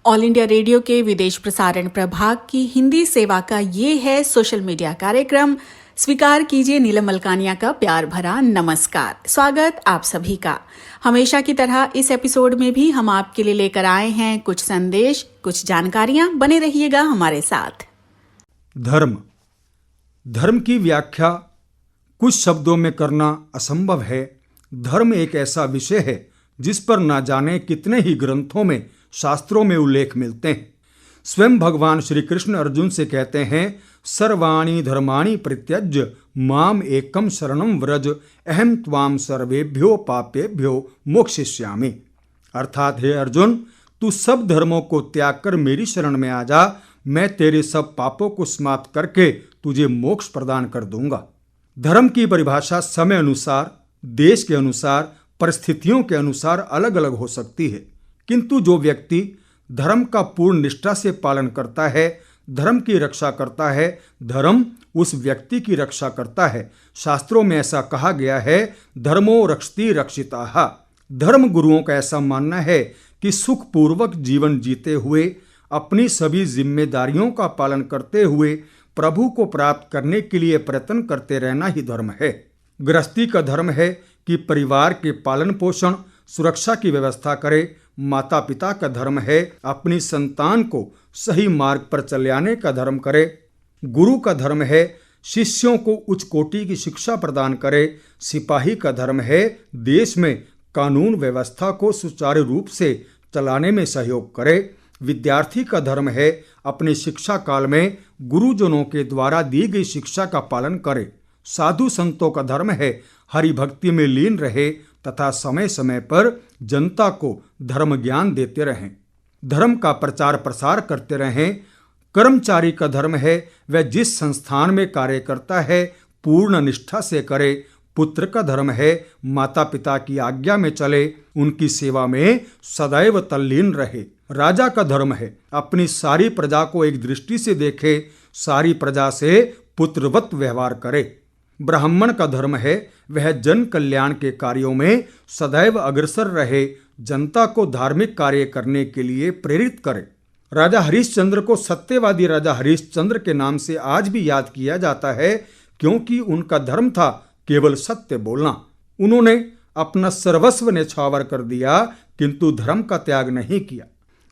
All India radio के विदेश प्रसारण प्रभाग की हिंदी सेवा का ये है सोशल मीडिया कार्यक्रम। स्वीकार कीजिए नीलम मलकानिया का प्यार भरा नमस्कार। स्वागत आप सभी का। हमेशा की तरह इस एपिसोड में भी हम आपके लिए लेकर आए हैं कुछ संदेश, कुछ जानकारियां। बने रहिएगा हमारे साथ। धर्म की व्याख्या कुछ शब्दों में करना असंभव है। धर्म एक ऐसा विषय है जिस पर ना जाने कितने ही ग्रंथों में, शास्त्रों में उल्लेख मिलते हैं। स्वयं भगवान श्री कृष्ण अर्जुन से कहते हैं, सर्वाणि धर्माणि परित्यज्य माम एकम शरणम व्रज अहम त्वाम सर्वेभ्यो पापेभ्यो मोक्षयिष्यामि। अर्थात हे अर्जुन, तू सब धर्मों को त्याग कर मेरी शरण में आ जा, मैं तेरे सब पापों को समाप्त करके तुझे मोक्ष प्रदान कर दूंगा। धर्म की परिभाषा समय अनुसार, देश के अनुसार, परिस्थितियों के अनुसार अलग अलग हो सकती है, किंतु जो व्यक्ति धर्म का पूर्ण निष्ठा से पालन करता है, धर्म की रक्षा करता है, धर्म उस व्यक्ति की रक्षा करता है। शास्त्रों में ऐसा कहा गया है, धर्मो रक्षति रक्षिताः। धर्म गुरुओं का ऐसा मानना है कि सुखपूर्वक जीवन जीते हुए, अपनी सभी जिम्मेदारियों का पालन करते हुए प्रभु को प्राप्त करने के लिए प्रयत्न करते रहना ही धर्म है। गृहस्थी का धर्म है कि परिवार के पालन पोषण, सुरक्षा की व्यवस्था करे। माता पिता का धर्म है अपनी संतान को सही मार्ग पर चलाने का धर्म करे। गुरु का धर्म है शिष्यों को उच्च कोटि की शिक्षा प्रदान करे। सिपाही का धर्म है देश में कानून व्यवस्था को सुचारू रूप से चलाने में सहयोग करे। विद्यार्थी का धर्म है अपने शिक्षा काल में गुरुजनों के द्वारा दी गई शिक्षा का पालन करे। साधु संतों का धर्म है हरि भक्ति में लीन रहे तथा समय समय पर जनता को धर्म ज्ञान देते रहें, धर्म का प्रचार प्रसार करते रहें। कर्मचारी का धर्म है वह जिस संस्थान में कार्य करता है पूर्ण निष्ठा से करे। पुत्र का धर्म है माता पिता की आज्ञा में चले, उनकी सेवा में सदैव तल्लीन रहे। राजा का धर्म है अपनी सारी प्रजा को एक दृष्टि से देखे, सारी प्रजा से पुत्रवत व्यवहार करे। ब्राह्मण का धर्म है वह जन कल्याण के कार्यों में सदैव अग्रसर रहे, जनता को धार्मिक कार्य करने के लिए प्रेरित करे। राजा हरिश्चंद्र को सत्यवादी राजा हरिश्चंद्र के नाम से आज भी याद किया जाता है, क्योंकि उनका धर्म था केवल सत्य बोलना। उन्होंने अपना सर्वस्व न्यौछावर कर दिया, किंतु धर्म का त्याग नहीं किया।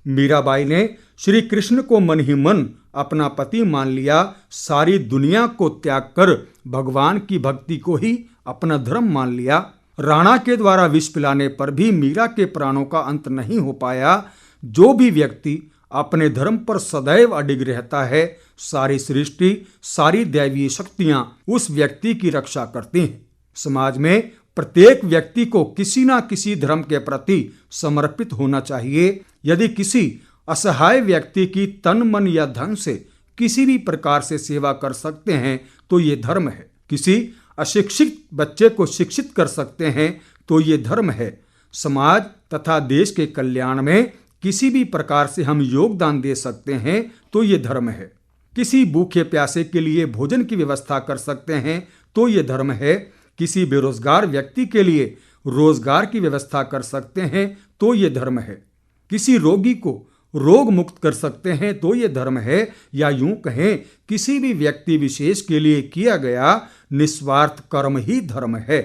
मीराबाई ने श्री कृष्ण को मन ही मन अपना पति मान लिया, सारी दुनिया को त्याग कर भगवान की भक्ति को ही अपना धर्म मान लिया। राणा के द्वारा विष पिलाने पर भी मीरा के प्राणों का अंत नहीं हो पाया। जो भी व्यक्ति अपने धर्म पर सदैव अडिग रहता है, सारी सृष्टि, सारी दैवीय शक्तियां उस व्यक्ति की रक्षा करती हैं। समाज में प्रत्येक व्यक्ति को किसी न किसी धर्म के प्रति समर्पित होना चाहिए। यदि किसी असहाय व्यक्ति की तन मन या धन से किसी भी प्रकार से सेवा कर सकते हैं तो ये धर्म है। किसी अशिक्षित बच्चे को शिक्षित कर सकते हैं तो ये धर्म है। समाज तथा देश के कल्याण में किसी भी प्रकार से हम योगदान दे सकते हैं तो ये धर्म है। किसी भूखे प्यासे के लिए भोजन की व्यवस्था कर सकते हैं तो ये धर्म है। किसी बेरोजगार व्यक्ति के लिए रोजगार की व्यवस्था कर सकते हैं तो ये धर्म है। किसी रोगी को रोग मुक्त कर सकते हैं तो ये धर्म है। या यूं कहें, किसी भी व्यक्ति विशेष के लिए किया गया निस्वार्थ कर्म ही धर्म है।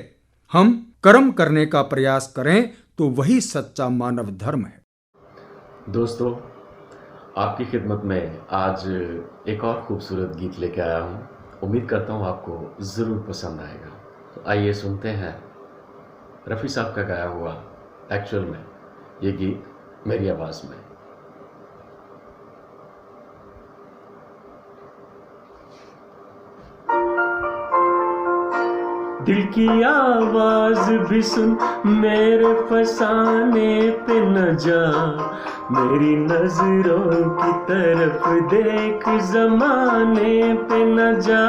हम कर्म करने का प्रयास करें तो वही सच्चा मानव धर्म है। दोस्तों, आपकी खिदमत में आज एक और खूबसूरत गीत लेके आया हूँ। उम्मीद करता हूँ आपको ज़रूर पसंद आएगा। तो आइए सुनते हैं रफ़ी साहब का गाया हुआ एक्चुअल में ये गीत मेरी आवाज़ में। दिल की आवाज भी सुन, मेरे फसाने पे न जा, मेरी नजरों की तरफ देख, जमाने पे न जा।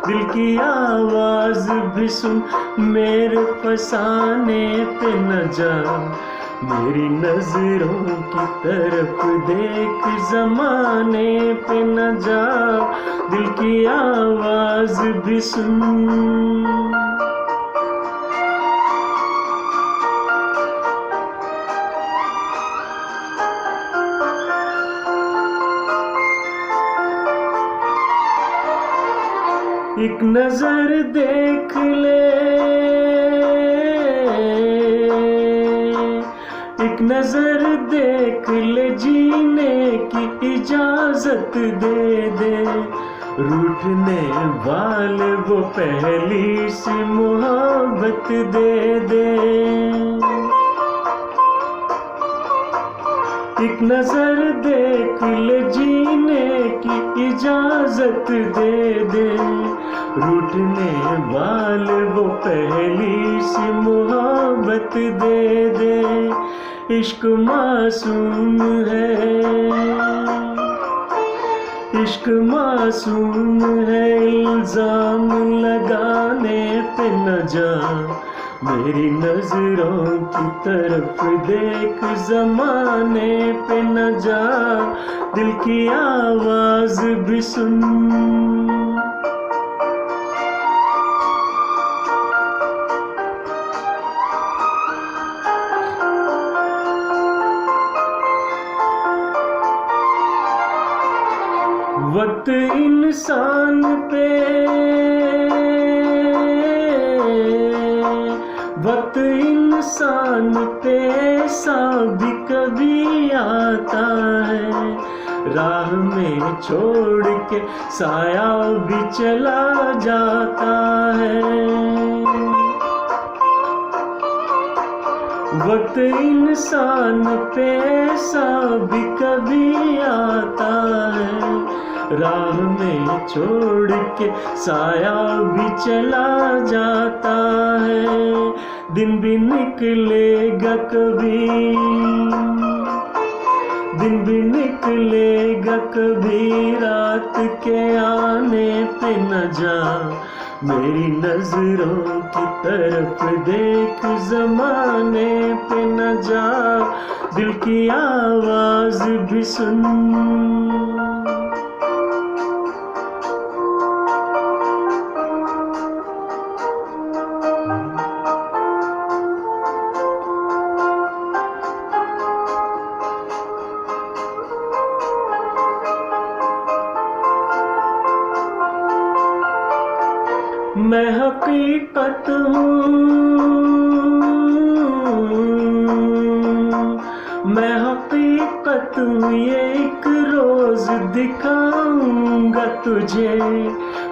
दिल की आवाज भी सुन, मेरे फसाने पे न जा, मेरी नजरों की तरफ देख, जमाने पे न जा। दिल की आवाज भी सुन। एक नजर देख ले, एक नजर देख ले, जीने की इजाजत दे दे, रूठने वाले वो पहली सी मोहब्बत दे दे। एक नजर देख ले, जीने की इजाजत दे दे, रूठने वाले वो पहली सी मोहब्बत दे दे। इश्क मासूम है, इश्क मासूम है, इल्जाम लगाने पे न जा, मेरी नजरों की तरफ देख, जमाने पे न जा, दिल की आवाज भी सुन। वक्त इंसान पे, वक्त इंसान पे ऐसा भी कभी आता है, राह में छोड़ के साया भी चला जाता है। वक्त इंसान पे ऐसा भी कभी आता है, राह में छोड़ के साया भी चला जाता है। दिन भी निकलेगा कभी, दिन भी निकलेगा कभी, रात के आने पे न जा, मेरी नजरों की तरफ देख, जमाने पे न जा, दिल की आवाज भी सुन। मैं हकीकत हूँ, मैं हकीकत हूँ, ये एक रोज दिखाऊंगा तुझे,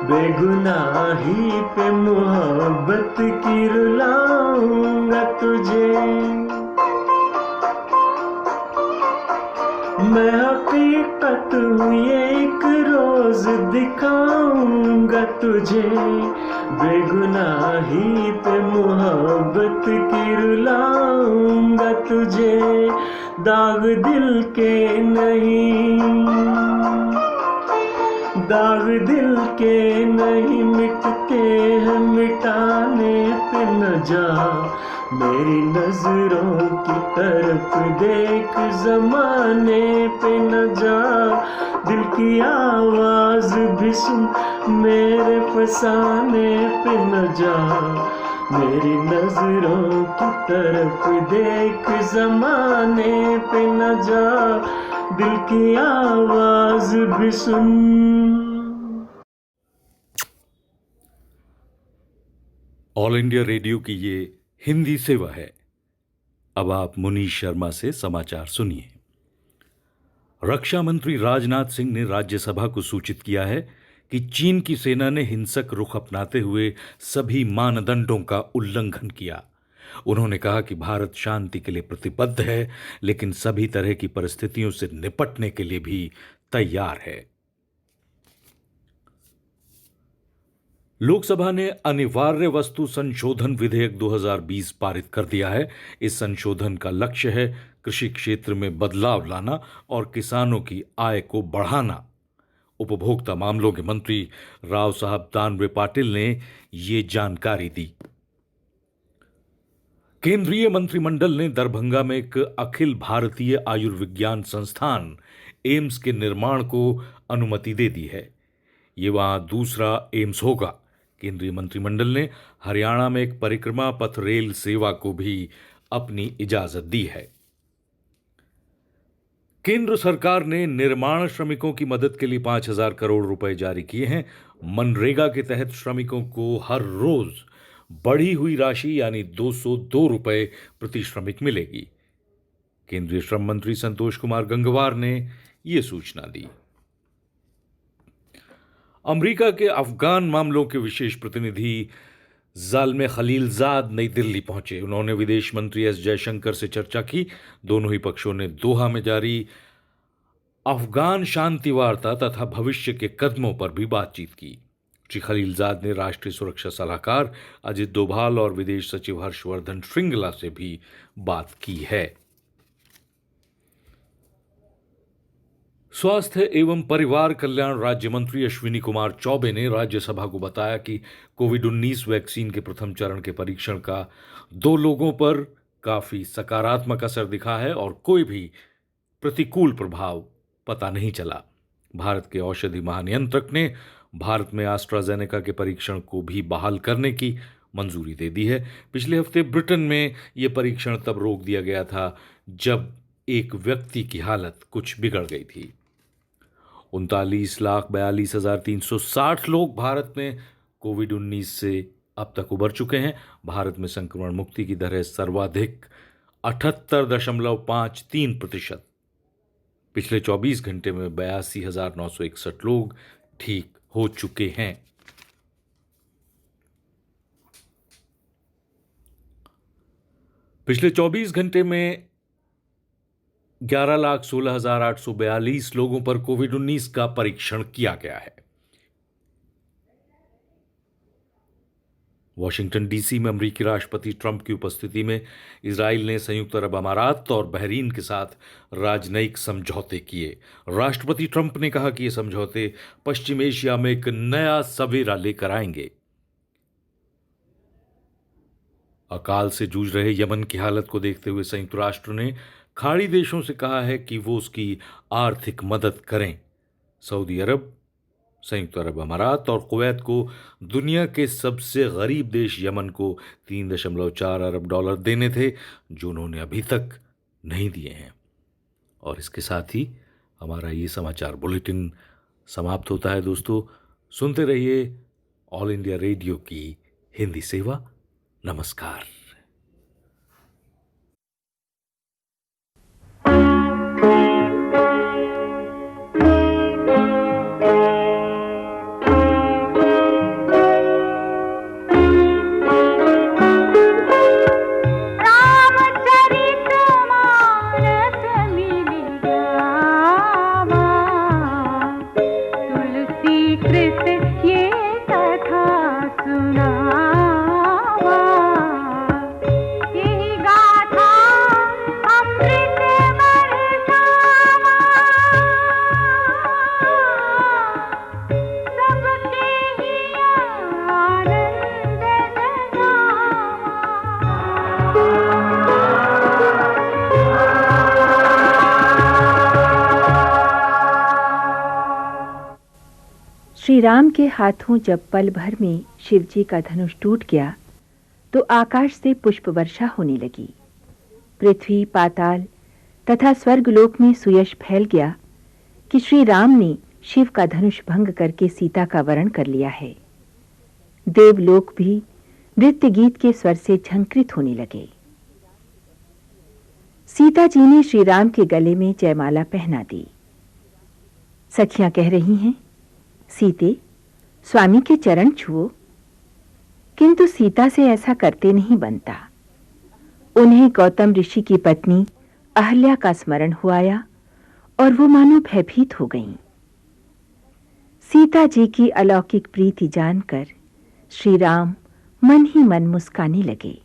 बेगुनाही पे मोहब्बत की रुलाऊंगा तुझे। मैं हकीकत हूँ, ये एक रोज दिखाऊंगा तुझे, बेगुनाही पे मोहब्बत की रुलाऊंगा तुझे। दाग दिल के नहीं, दाग दिल के नहीं, मिटते हैं मिटाने पे न जा, मेरी नजरों की तरफ देख, जमाने पे न जा, दिल की आवाज भी सुन, मेरे फसाने पे न जा, मेरी नजरों की तरफ देख, जमाने पे न जा, दिल की आवाज भी सुन। ऑल इंडिया रेडियो की ये हिंदी सेवा है। अब आप मुनीश शर्मा से समाचार सुनिए। रक्षा मंत्री राजनाथ सिंह ने राज्यसभा को सूचित किया है कि चीन की सेना ने हिंसक रुख अपनाते हुए सभी मानदंडों का उल्लंघन किया। उन्होंने कहा कि भारत शांति के लिए प्रतिबद्ध है, लेकिन सभी तरह की परिस्थितियों से निपटने के लिए भी तैयार है। लोकसभा ने अनिवार्य वस्तु संशोधन विधेयक 2020 पारित कर दिया है। इस संशोधन का लक्ष्य है कृषि क्षेत्र में बदलाव लाना और किसानों की आय को बढ़ाना। उपभोक्ता मामलों के मंत्री राव साहब दानवे पाटिल ने ये जानकारी दी। केंद्रीय मंत्रिमंडल ने दरभंगा में एक अखिल भारतीय आयुर्विज्ञान संस्थान एम्स के निर्माण को अनुमति दे दी है। ये वहां दूसरा एम्स होगा। केंद्रीय मंत्रिमंडल ने हरियाणा में एक परिक्रमा पथ रेल सेवा को भी अपनी इजाजत दी है। केंद्र सरकार ने निर्माण श्रमिकों की मदद के लिए 5,000 करोड़ रुपए जारी किए हैं। मनरेगा के तहत श्रमिकों को हर रोज बढ़ी हुई राशि यानी 202 रुपए प्रति श्रमिक मिलेगी। केंद्रीय श्रम मंत्री संतोष कुमार गंगवार ने यह सूचना दी। अमेरिका के अफगान मामलों के विशेष प्रतिनिधि ज़ाल्मे खलीलजाद नई दिल्ली पहुंचे। उन्होंने विदेश मंत्री एस जयशंकर से चर्चा की। दोनों ही पक्षों ने दोहा में जारी अफगान शांति वार्ता तथा भविष्य के कदमों पर भी बातचीत की। श्री खलीलजाद ने राष्ट्रीय सुरक्षा सलाहकार अजित डोभाल और विदेश सचिव हर्षवर्धन श्रृंगला से भी बात की है। स्वास्थ्य एवं परिवार कल्याण राज्य मंत्री अश्विनी कुमार चौबे ने राज्यसभा को बताया कि कोविड-19 वैक्सीन के प्रथम चरण के परीक्षण का 2 लोगों पर काफी सकारात्मक असर दिखा है और कोई भी प्रतिकूल प्रभाव पता नहीं चला। भारत के औषधि महानियंत्रक ने भारत में एस्ट्राजेनेका के परीक्षण को भी बहाल करने की मंजूरी दे दी है। पिछले हफ्ते ब्रिटेन में यह परीक्षण तब रोक दिया गया था जब एक व्यक्ति की हालत कुछ बिगड़ गई थी। 39,42,360 लोग भारत में कोविड-19 से अब तक उबर चुके हैं। भारत में संक्रमण मुक्ति की दर है सर्वाधिक 78.53%। पिछले 24 घंटे में 82,961 लोग ठीक हो चुके हैं। पिछले 24 घंटे में 11,16,842 लोगों पर कोविड-19 का परीक्षण किया गया है। वॉशिंगटन डीसी में अमेरिकी राष्ट्रपति ट्रंप की उपस्थिति में इजराइल ने संयुक्त अरब अमारात और बहरीन के साथ राजनयिक समझौते किए। राष्ट्रपति ट्रंप ने कहा कि ये समझौते पश्चिम एशिया में एक नया सवेरा लेकर आएंगे। अकाल से जूझ रहे यमन की हालत को देखते हुए संयुक्त राष्ट्र ने खाड़ी देशों से कहा है कि वो उसकी आर्थिक मदद करें। सऊदी अरब, संयुक्त अरब अमारात और कुवैत को दुनिया के सबसे गरीब देश यमन को 3.4 अरब डॉलर देने थे, जो उन्होंने अभी तक नहीं दिए हैं। और इसके साथ ही हमारा ये समाचार बुलेटिन समाप्त होता है। दोस्तों, सुनते रहिए ऑल इंडिया रेडियो की हिंदी सेवा। नमस्कार। श्री राम के हाथों जब पल भर में शिवजी का धनुष टूट गया तो आकाश से पुष्प वर्षा होने लगी। पृथ्वी, पाताल तथा स्वर्गलोक में सुयश फैल गया कि श्री राम ने शिव का धनुष भंग करके सीता का वरण कर लिया है। देवलोक भी नृत्य गीत के स्वर से झंकृत होने लगे। सीता जी ने श्री राम के गले में जयमाला पहना दी। सखियां कह रही हैं, सीते, स्वामी के चरण छुओ, किंतु सीता से ऐसा करते नहीं बनता। उन्हें गौतम ऋषि की पत्नी अहल्या का स्मरण हुआया और वो मानो भयभीत हो गईं। सीता जी की अलौकिक प्रीति जानकर श्री राम मन ही मन मुस्काने लगे।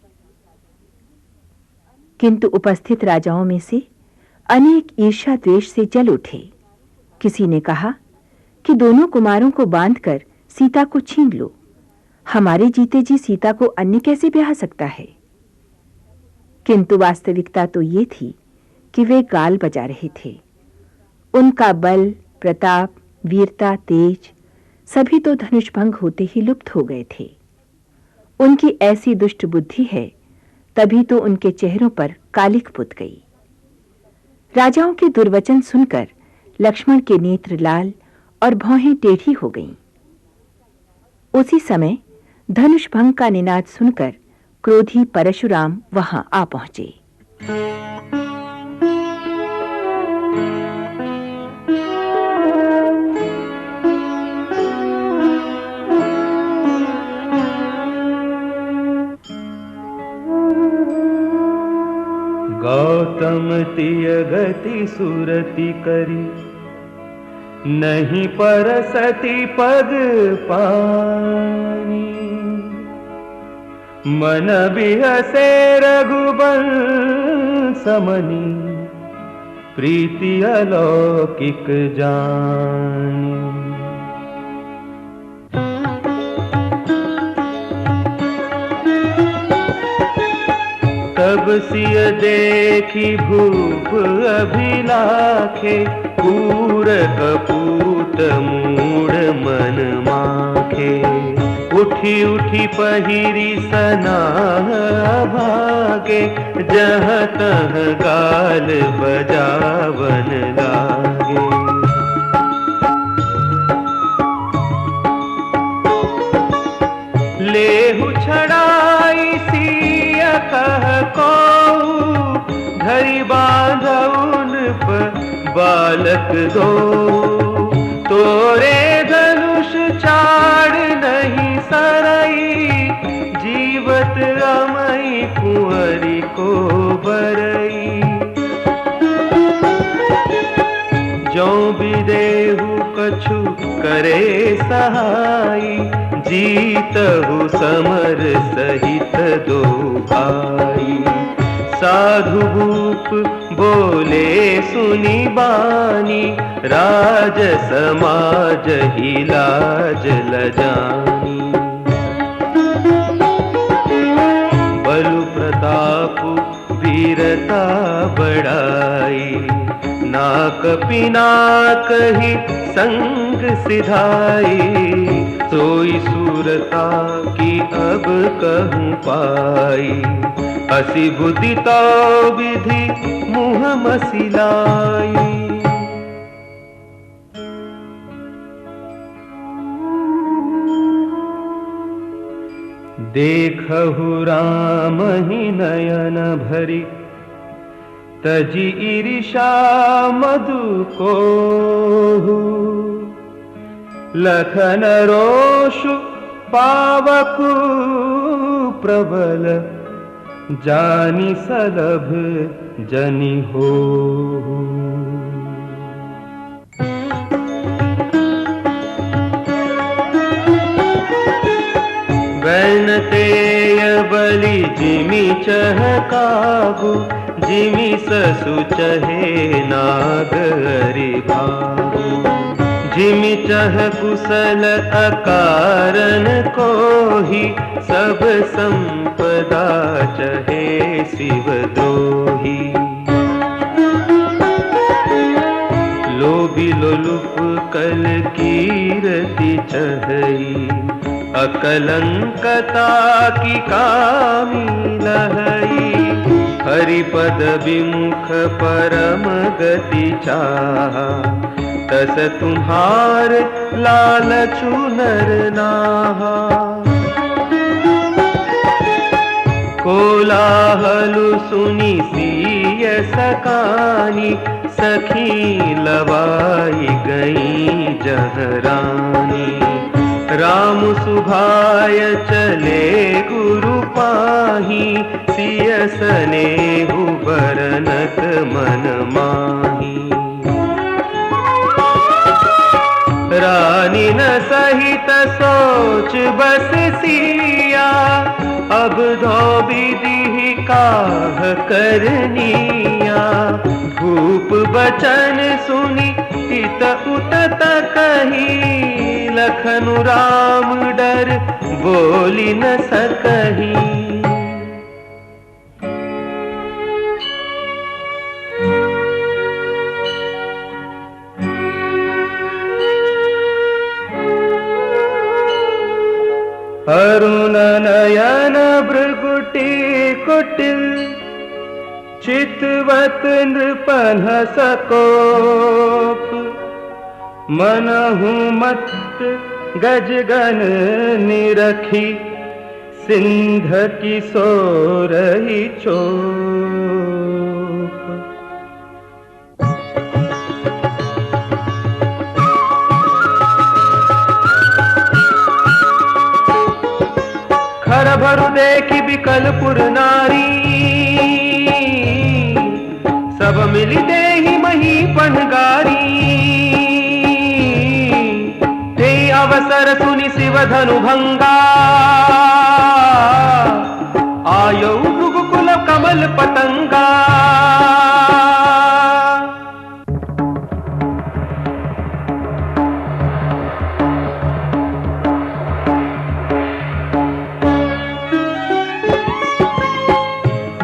किंतु उपस्थित राजाओं में से अनेक ईर्ष्या द्वेष से जल उठे। किसी ने कहा कि दोनों कुमारों को बांधकर सीता को छीन लो। हमारे जीते जी सीता को अन्य कैसे ब्याह सकता है? किंतु वास्तविकता तो ये थी कि वे गाल बजा रहे थे। उनका बल, प्रताप, वीरता, तेज सभी तो धनुष भंग होते ही लुप्त हो गए थे। उनकी ऐसी दुष्ट बुद्धि है, तभी तो उनके चेहरों पर कालिख पुत गई। राजाओं के दुर्वचन सुनकर लक्ष्मण के नेत्र लाल और भौहें टेढ़ी हो गईं। उसी समय धनुष भंग का निनाद सुनकर क्रोधी परशुराम वहां आ पहुंचे। गौतम तिय गति सुरति करी, नहीं परसति पद पानी। मन बिहसे रघुबंश मनि, प्रीति अलौकिक जानी। तब सिय देखी भूप अभिलाखे, पूर कपूत मूढ़ मन माखे। उठी उठी पहिरी सनाह भागे, जहाँ तह गाल बजावन लागे। लेहु छड़ाई सिया कह को, धरि बांधउन पर बालक दो। तोरे धनुष चाड़ नहीं सरई, जीवत अमई कुंवरी को बरई। जो विदेहु कछु करे सहाई, जीतहु समर सहित दो भाई। साधु भूप बोले सुनी बानी, राज समाज ही लाज लजानी। बलु प्रताप वीरता बढ़ाई, नाक पिनाक ही संग सिधाई। सोई सूरता की अब कहूँ पाई, असी बुद्धि तो विधि मुँह मसिलाई। देखहु राम ही नयन भरी, तजी ईर्षा मधु को। लखन रोषु पावकु प्रबल, जानी सलभ जनि हो। वैनतेय बलि जिमि चहकागु, जिमि ससु चहे नागरि भागु। जिमि चह कुशल अकारण कोहि, सब संपदा चहे शिवद्रोही। लोभी लोलुप कल कीरति चहई, अकलंकता की कामी लहई। हरिपद विमुख परम गति चाहा, तस तुम्हार लालचु नर नाहा। कोलाहलु सुनी सिय सकानी, सखी लवाई गई जहरानी। राम सुभाय चले गुरु पाही, सिय सनेहु बरनत मन माही। रानी न सहित सोच बस सिया, अब धोबिधि काह करनिया। भूप बचन सुनी इत उत कही, लखनु राम डर बोली न सकही। अरुण नयन भृगुटी कुटिल, चितवत नृपन सकोप मनहु मत गजगन निरखी सिंध की सो रही चोप। खर भरु देखी बिकलपुर नारी सब मिली देहि मही पनगारी। ते अवसर सुनि शिव धनु भंगा आयो भृगुकुल कमल पतंगा।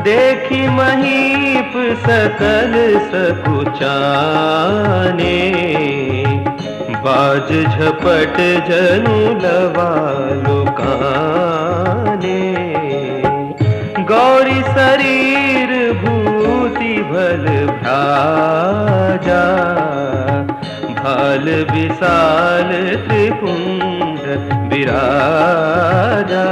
देखी महीप सकल सकुचाने बाज झपट जनु लवा लुकाने। गौरी शरीर भूति भल भ्राजा भाल विशाल त्रिपुंड विराजा।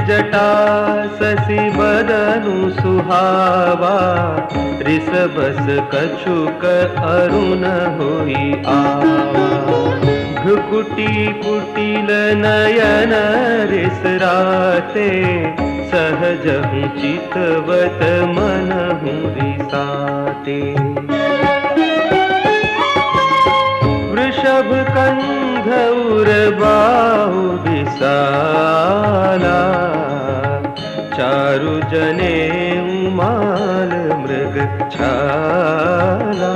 जटा शशि बदनु सुहावा ऋषभस कछुक अरुण होई आवा। भ्रुकुटी कुटिल नयन रिसराते सहजहु चितवत मनहु रिसाते। वृषभ कंध उर बाहु विशाला चारु जने उमाल मृग छाला।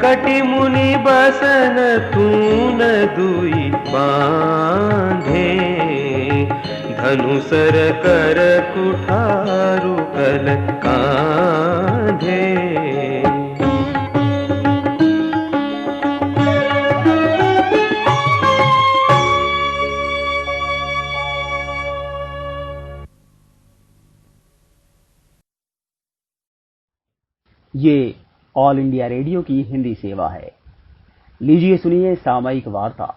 कटि मुनि बसन तून दुई बांधे धनुसर कर कुठारु कल कांधे। ये ऑल इंडिया रेडियो की हिंदी सेवा है। लीजिए सुनिए सामयिक वार्ता।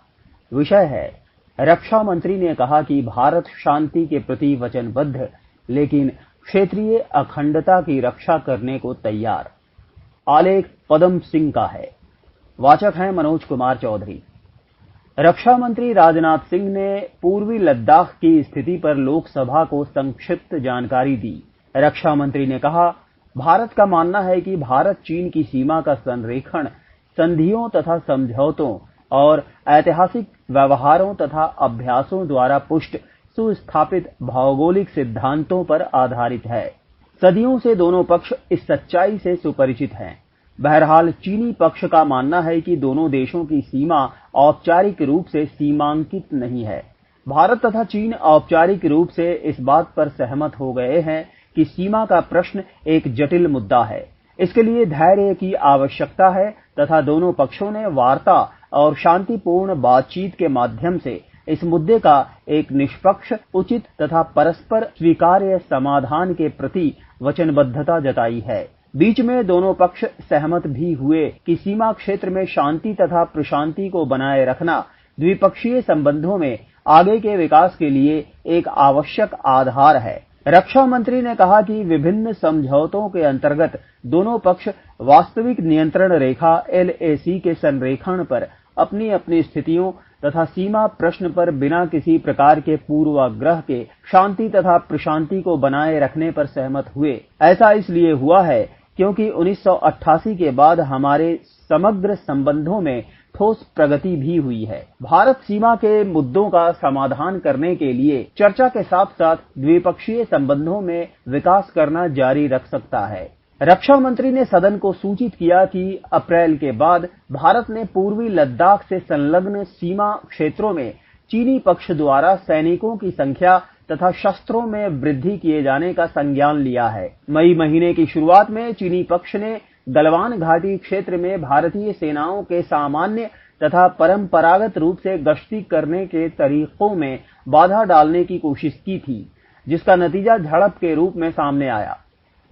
विषय है रक्षा मंत्री ने कहा कि भारत शांति के प्रति वचनबद्ध लेकिन क्षेत्रीय अखंडता की रक्षा करने को तैयार। आलेख पदम सिंह का है। वाचक हैं मनोज कुमार चौधरी। रक्षा मंत्री राजनाथ सिंह ने पूर्वी लद्दाख की स्थिति पर लोकसभा को संक्षिप्त जानकारी दी। रक्षा मंत्री ने कहा, भारत का मानना है कि भारत चीन की सीमा का संरेखण संधियों तथा समझौतों और ऐतिहासिक व्यवहारों तथा अभ्यासों द्वारा पुष्ट सुस्थापित भौगोलिक सिद्धांतों पर आधारित है। सदियों से दोनों पक्ष इस सच्चाई से सुपरिचित हैं। बहरहाल चीनी पक्ष का मानना है कि दोनों देशों की सीमा औपचारिक रूप से सीमांकित नहीं है। भारत तथा चीन औपचारिक रूप से इस बात पर सहमत हो गए हैं कि सीमा का प्रश्न एक जटिल मुद्दा है। इसके लिए धैर्य की आवश्यकता है तथा दोनों पक्षों ने वार्ता और शांतिपूर्ण बातचीत के माध्यम से इस मुद्दे का एक निष्पक्ष, उचित तथा परस्पर स्वीकार्य समाधान के प्रति वचनबद्धता जताई है। बीच में दोनों पक्ष सहमत भी हुए कि सीमा क्षेत्र में शांति तथा प्रशांति को बनाए रखना द्विपक्षीय संबंधों में आगे के विकास के लिए एक आवश्यक आधार है। रक्षा मंत्री ने कहा कि विभिन्न समझौतों के अंतर्गत दोनों पक्ष वास्तविक नियंत्रण रेखा LAC के संरेखण पर अपनी अपनी स्थितियों तथा सीमा प्रश्न पर बिना किसी प्रकार के पूर्वाग्रह के शांति तथा प्रशांति को बनाए रखने पर सहमत हुए। ऐसा इसलिए हुआ है क्योंकि 1988 के बाद हमारे समग्र संबंधों में ठोस प्रगति भी हुई है। भारत सीमा के मुद्दों का समाधान करने के लिए चर्चा के साथ साथ द्विपक्षीय संबंधों में विकास करना जारी रख सकता है। रक्षा मंत्री ने सदन को सूचित किया कि अप्रैल के बाद भारत ने पूर्वी लद्दाख से संलग्न सीमा क्षेत्रों में चीनी पक्ष द्वारा सैनिकों की संख्या तथा शस्त्रों में वृद्धि किए जाने का संज्ञान लिया है। मई महीने की शुरुआत में चीनी पक्ष ने गलवान घाटी क्षेत्र में भारतीय सेनाओं के सामान्य तथा परंपरागत रूप से गश्ती करने के तरीकों में बाधा डालने की कोशिश की थी, जिसका नतीजा झड़प के रूप में सामने आया।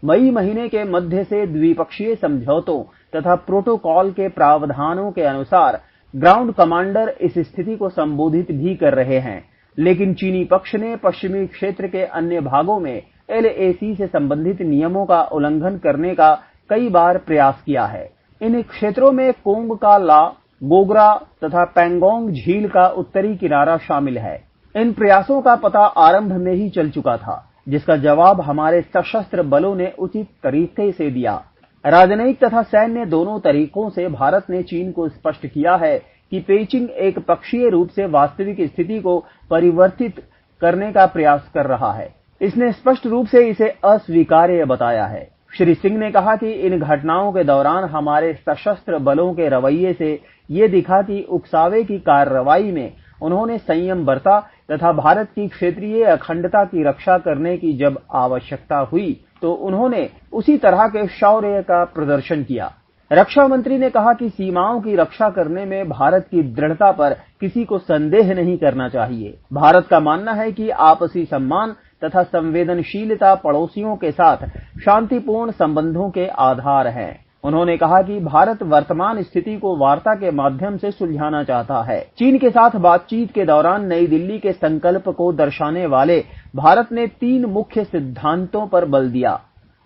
मई महीने के मध्य से द्विपक्षीय समझौतों तथा प्रोटोकॉल के प्रावधानों के अनुसार ग्राउंड कमांडर इस स्थिति को संबोधित भी कर रहे हैं, लेकिन चीनी पक्ष ने पश्चिमी क्षेत्र के अन्य भागों में LAC से संबंधित नियमों का उल्लंघन करने का कई बार प्रयास किया है। इन क्षेत्रों में कोंग का ला, गोगरा तथा पैंगोंग झील का उत्तरी किनारा शामिल है। इन प्रयासों का पता आरंभ में ही चल चुका था, जिसका जवाब हमारे सशस्त्र बलों ने उचित तरीके से दिया। राजनयिक तथा सैन्य दोनों तरीकों से भारत ने चीन को स्पष्ट किया है कि पेइचिंग एक पक्षीय रूप से वास्तविक स्थिति को परिवर्तित करने का प्रयास कर रहा है। इसने स्पष्ट रूप से इसे अस्वीकार्य बताया है। श्री सिंह ने कहा कि इन घटनाओं के दौरान हमारे सशस्त्र बलों के रवैये से ये दिखा कि उकसावे की कार्रवाई में उन्होंने संयम बरता तथा भारत की क्षेत्रीय अखंडता की रक्षा करने की जब आवश्यकता हुई तो उन्होंने उसी तरह के शौर्य का प्रदर्शन किया। रक्षा मंत्री ने कहा कि सीमाओं की रक्षा करने में भारत की दृढ़ता पर किसी को संदेह नहीं करना चाहिए। भारत का मानना है कि आपसी सम्मान तथा संवेदनशीलता पड़ोसियों के साथ शांतिपूर्ण संबंधों के आधार हैं। उन्होंने कहा कि भारत वर्तमान स्थिति को वार्ता के माध्यम से सुलझाना चाहता है। चीन के साथ बातचीत के दौरान नई दिल्ली के संकल्प को दर्शाने वाले भारत ने 3 मुख्य सिद्धांतों पर बल दिया।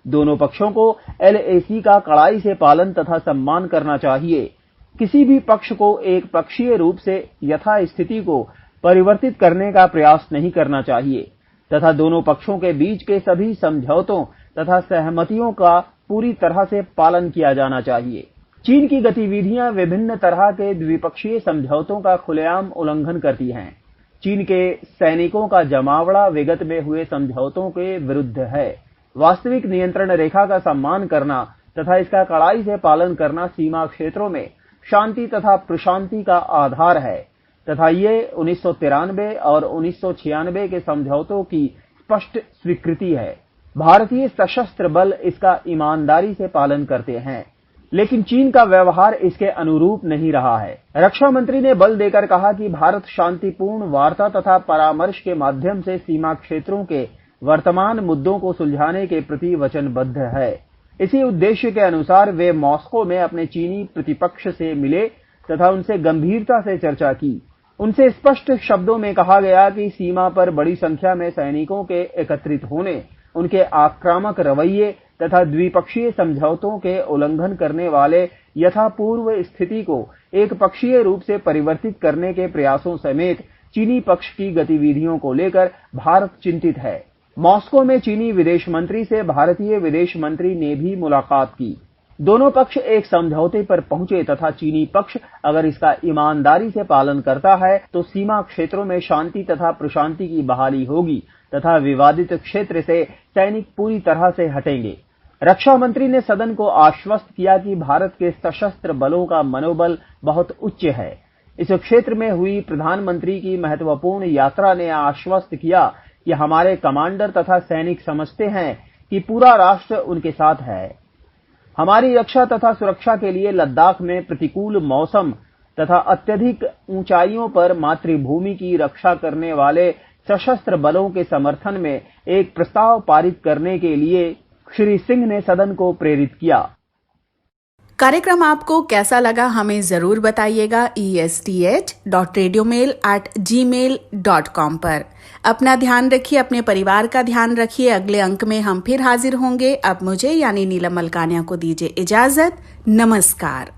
दोनों पक्षों को LAC का कड़ाई से पालन तथा सम्मान करना चाहिए। किसी भी पक्ष को एक पक्षीय रूप से यथास्थिति को परिवर्तित करने का प्रयास नहीं करना चाहिए तथा दोनों पक्षों के बीच के सभी समझौतों तथा सहमतियों का पूरी तरह से पालन किया जाना चाहिए। चीन की गतिविधियां विभिन्न तरह के द्विपक्षीय समझौतों का खुलेआम उल्लंघन करती हैं। चीन के सैनिकों का जमावड़ा विगत में हुए समझौतों के विरुद्ध है। वास्तविक नियंत्रण रेखा का सम्मान करना तथा इसका कड़ाई से पालन करना सीमा क्षेत्रों में शांति तथा प्रशांति का आधार है तथा ये 1993 और 1996 के समझौतों की स्पष्ट स्वीकृति है। भारतीय सशस्त्र बल इसका ईमानदारी से पालन करते हैं, लेकिन चीन का व्यवहार इसके अनुरूप नहीं रहा है। रक्षा मंत्री ने बल देकर कहा कि भारत शांतिपूर्ण वार्ता तथा परामर्श के माध्यम से सीमा क्षेत्रों के वर्तमान मुद्दों को सुलझाने के प्रति वचनबद्ध है। इसी उद्देश्य के अनुसार वे मॉस्को में अपने चीनी प्रतिपक्ष से मिले तथा उनसे गंभीरता से चर्चा की। उनसे स्पष्ट शब्दों में कहा गया कि सीमा पर बड़ी संख्या में सैनिकों के एकत्रित होने, उनके आक्रामक रवैये तथा द्विपक्षीय समझौतों के उल्लंघन करने वाले यथापूर्व स्थिति को एक पक्षीय रूप से परिवर्तित करने के प्रयासों समेत चीनी पक्ष की गतिविधियों को लेकर भारत चिंतित है। मॉस्को में चीनी विदेश मंत्री से भारतीय विदेश मंत्री ने भी मुलाकात की। दोनों पक्ष एक समझौते पर पहुंचे तथा चीनी पक्ष अगर इसका ईमानदारी से पालन करता है तो सीमा क्षेत्रों में शांति तथा प्रशांति की बहाली होगी तथा विवादित क्षेत्र से सैनिक पूरी तरह से हटेंगे। रक्षा मंत्री ने सदन को आश्वस्त किया कि भारत के सशस्त्र बलों का मनोबल बहुत उच्च है। इस क्षेत्र में हुई प्रधानमंत्री की महत्वपूर्ण यात्रा ने आश्वस्त किया कि हमारे कमांडर तथा सैनिक समझते हैं कि पूरा राष्ट्र उनके साथ है। हमारी रक्षा तथा सुरक्षा के लिए लद्दाख में प्रतिकूल मौसम तथा अत्यधिक ऊंचाइयों पर मातृभूमि की रक्षा करने वाले सशस्त्र बलों के समर्थन में एक प्रस्ताव पारित करने के लिए श्री सिंह ने सदन को प्रेरित किया। कार्यक्रम आपको कैसा लगा हमें जरूर बताइएगा esth.radiomail@gmail.com पर। अपना ध्यान रखिए, अपने परिवार का ध्यान रखिए। अगले अंक में हम फिर हाजिर होंगे। अब मुझे यानी नीलम मलकानिया को दीजिए इजाजत। नमस्कार।